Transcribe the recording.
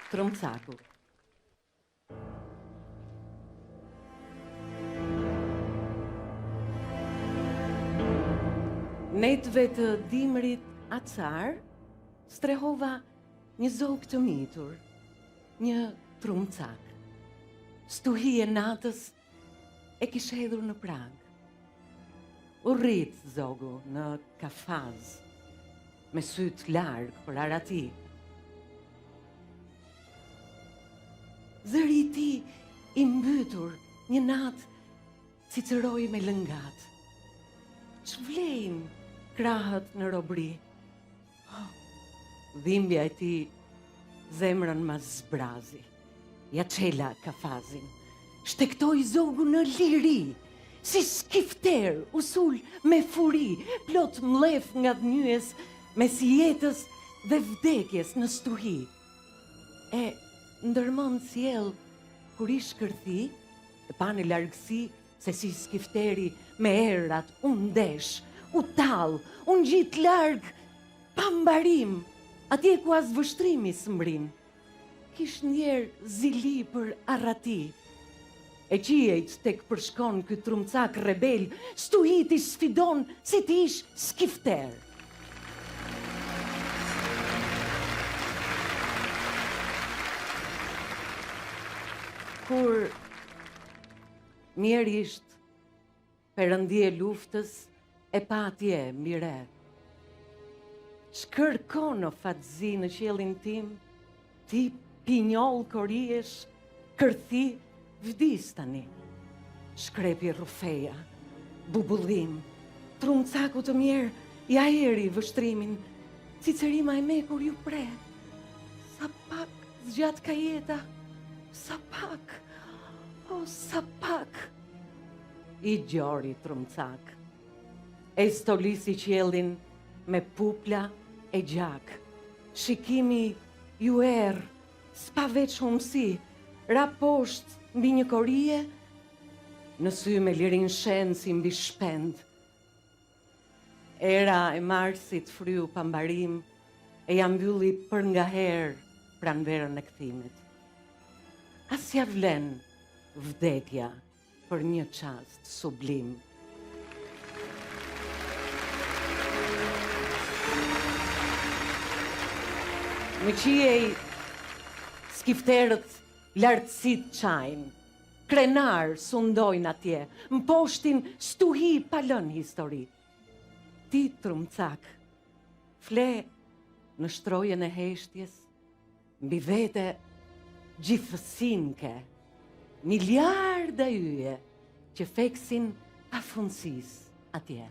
Trumcaku. Netëve të dimrit acar, strehova një zog të mitur, një trumcak. Stuhi e natës e kishe hedhur në prag. U rrit zogu në kafaz, me syt larg për arati. Zëri i tij i mbytur një natë cicëroi me lëngat. Ç'vlejnë krahët në robri. Dhimbja e tij zemrën ma zbrazi. Ja çela kafazin. Shtektoi zogu në liri. Si skifter, usul me furi, plot mlef nga dhnyes, mes jetës dhe vdekjes në stuhi. E ndërmend sjell kur i shkërthi, e pa në largësi se si skifteri me errat u ndesh, u tall, u ngjit larg, pa mbarim, atje ku as vështrimi s'mbrin. Kish njerë zili për arrati. E qiejt tek përshkon ky trumcak rebel, stuhit i sfidon si ti ish skifter. Kur mjerisht perëndie luftës e pa atje mire. Shkërkon o fatzi në qiellin tim, ti pinjoll koriesh, kërthi vdis tani. Shkrepi rrufeja, bubullim, trumcaku të mirë, ja eri vështrimin, cicerima e me kur ju pre. Sa pak zgjat ka jeta, sa pak, o sa pak. I gjori trumcak, e stolisi qiellin me pupla e gjak. Shikimi ju erë, s'pa veç humsi, ra poshtë mbi një korie, në sy me lirin shenë si mbi shpend. Era e marsit fryu pa mbarim, e jam mbylli për nga herë pranverën e kthimit. Asja vlen vdekja për një çast sublim. Më qiej skifterët lartësit qajnë, krenar sundojnë atje, mposhtin stuhi palën histori. Ti trumcak, fle në shtrojen e heshtjes, mbi vete gjithësin ke, miliarda yje që feksin pafundësis atje.